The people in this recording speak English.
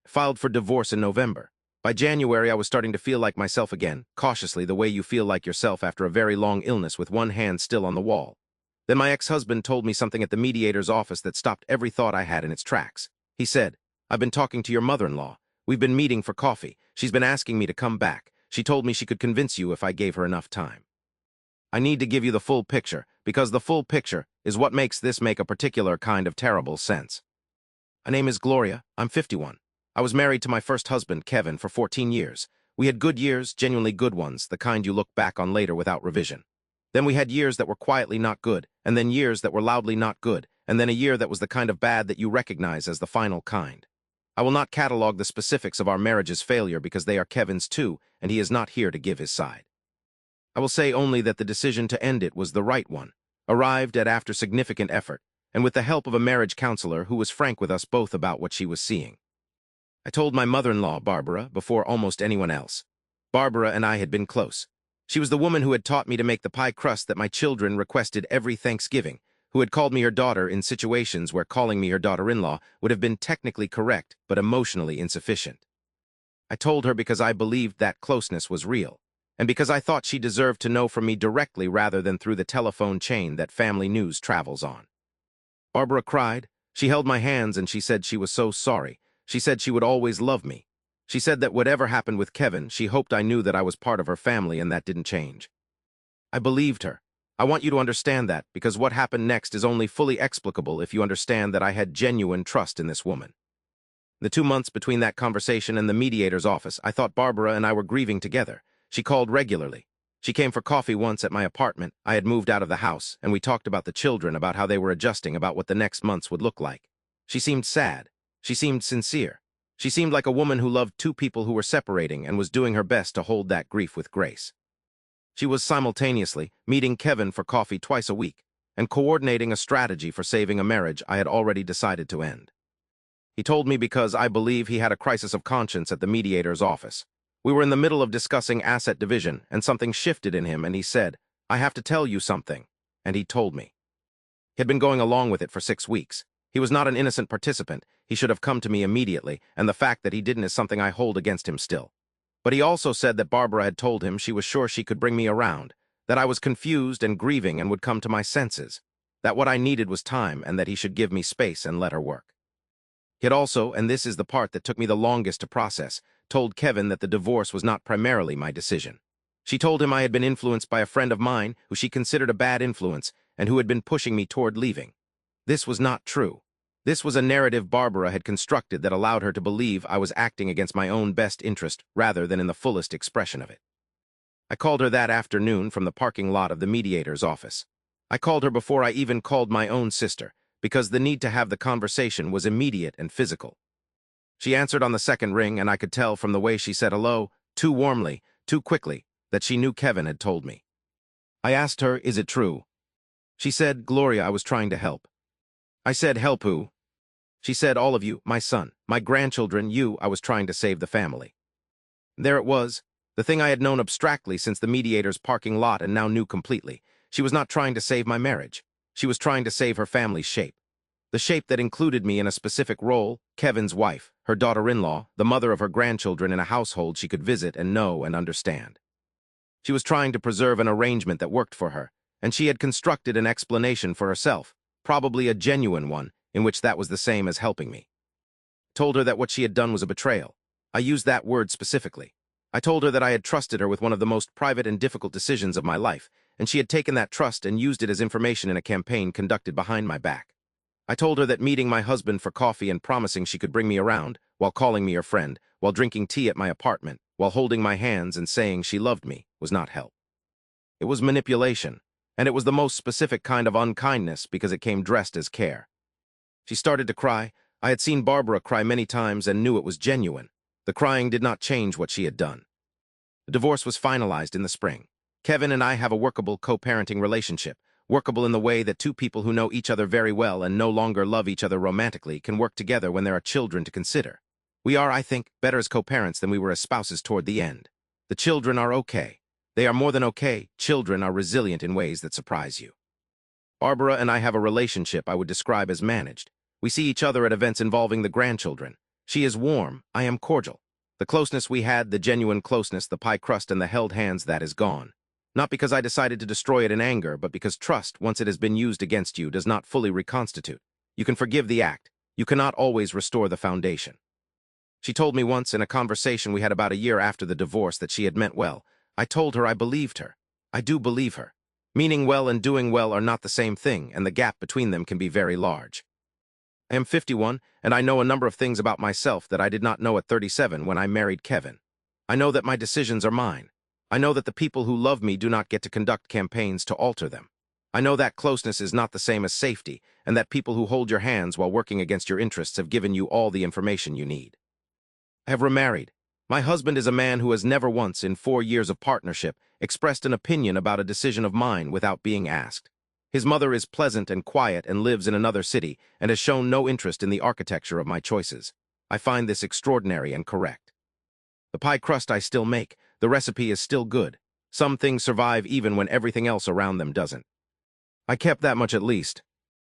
filed for divorce in November. By January, I was starting to feel like myself again, cautiously the way you feel like yourself after a very long illness with one hand still on the wall. Then my ex-husband told me something at the mediator's office that stopped every thought I had in its tracks. He said, "I've been talking to your mother-in-law. We've been meeting for coffee. She's been asking me to come back. She told me she could convince you if I gave her enough time." I need to give you the full picture, because the full picture is what makes this make a particular kind of terrible sense. My name is Gloria. I'm 51. I was married to my first husband, Kevin, for 14 years. We had good years, genuinely good ones, the kind you look back on later without revision. Then we had years that were quietly not good, and then years that were loudly not good, and then a year that was the kind of bad that you recognize as the final kind. I will not catalog the specifics of our marriage's failure because they are Kevin's too, and he is not here to give his side. I will say only that the decision to end it was the right one, arrived at after significant effort, and with the help of a marriage counselor who was frank with us both about what she was seeing. I told my mother-in-law, Barbara, before almost anyone else. Barbara and I had been close. She was the woman who had taught me to make the pie crust that my children requested every Thanksgiving, who had called me her daughter in situations where calling me her daughter-in-law would have been technically correct but emotionally insufficient. I told her because I believed that closeness was real, and because I thought she deserved to know from me directly rather than through the telephone chain that family news travels on. Barbara cried. She held my hands and she said she was so sorry. She said she would always love me. She said that whatever happened with Kevin, she hoped I knew that I was part of her family and that didn't change. I believed her. I want you to understand that, because what happened next is only fully explicable if you understand that I had genuine trust in this woman. The 2 months between that conversation and the mediator's office, I thought Barbara and I were grieving together. She called regularly. She came for coffee once at my apartment. I had moved out of the house, and we talked about the children, about how they were adjusting, about what the next months would look like. She seemed sad. She seemed sincere. She seemed like a woman who loved two people who were separating and was doing her best to hold that grief with grace. She was simultaneously meeting Kevin for coffee twice a week and coordinating a strategy for saving a marriage I had already decided to end. He told me because I believe he had a crisis of conscience at the mediator's office. We were in the middle of discussing asset division, and something shifted in him, and he said, "I have to tell you something," and he told me. He had been going along with it for 6 weeks. He was not an innocent participant. He should have come to me immediately, and the fact that he didn't is something I hold against him still. But he also said that Barbara had told him she was sure she could bring me around, that I was confused and grieving and would come to my senses, that what I needed was time and that he should give me space and let her work. He had also, and this is the part that took me the longest to process, told Kevin that the divorce was not primarily my decision. She told him I had been influenced by a friend of mine who she considered a bad influence and who had been pushing me toward leaving. This was not true. This was a narrative Barbara had constructed that allowed her to believe I was acting against my own best interest rather than in the fullest expression of it. I called her that afternoon from the parking lot of the mediator's office. I called her before I even called my own sister, because the need to have the conversation was immediate and physical. She answered on the second ring, and I could tell from the way she said hello, too warmly, too quickly, that she knew Kevin had told me. I asked her, "Is it true?" She said, "Gloria, I was trying to help." I said, "Help who?" She said, "All of you, my son, my grandchildren, you, I was trying to save the family." There it was, the thing I had known abstractly since the mediator's parking lot and now knew completely. She was not trying to save my marriage. She was trying to save her family's shape. The shape that included me in a specific role, Kevin's wife, her daughter-in-law, the mother of her grandchildren in a household she could visit and know and understand. She was trying to preserve an arrangement that worked for her, and she had constructed an explanation for herself, probably a genuine one, in which that was the same as helping me. Told her that what she had done was a betrayal. I used that word specifically. I told her that I had trusted her with one of the most private and difficult decisions of my life, and she had taken that trust and used it as information in a campaign conducted behind my back. I told her that meeting my husband for coffee and promising she could bring me around, while calling me her friend, while drinking tea at my apartment, while holding my hands and saying she loved me, was not help. It was manipulation, and it was the most specific kind of unkindness because it came dressed as care. She started to cry. I had seen Barbara cry many times and knew it was genuine. The crying did not change what she had done. The divorce was finalized in the spring. Kevin and I have a workable co-parenting relationship, workable in the way that two people who know each other very well and no longer love each other romantically can work together when there are children to consider. We are, I think, better as co-parents than we were as spouses toward the end. The children are okay. They are more than okay. Children are resilient in ways that surprise you. Barbara and I have a relationship I would describe as managed. We see each other at events involving the grandchildren. She is warm, I am cordial. The closeness we had, the genuine closeness, the pie crust and the held hands, that is gone. Not because I decided to destroy it in anger, but because trust, once it has been used against you, does not fully reconstitute. You can forgive the act. You cannot always restore the foundation. She told me once in a conversation we had about a year after the divorce that she had meant well. I told her I believed her. I do believe her. Meaning well and doing well are not the same thing, and the gap between them can be very large. I am 51, and I know a number of things about myself that I did not know at 37 when I married Kevin. I know that my decisions are mine. I know that the people who love me do not get to conduct campaigns to alter them. I know that closeness is not the same as safety, and that people who hold your hands while working against your interests have given you all the information you need. I have remarried. My husband is a man who has never once, in 4 years of partnership, expressed an opinion about a decision of mine without being asked. His mother is pleasant and quiet and lives in another city and has shown no interest in the architecture of my choices. I find this extraordinary and correct. The pie crust I still make. The recipe is still good. Some things survive even when everything else around them doesn't. I kept that much at least.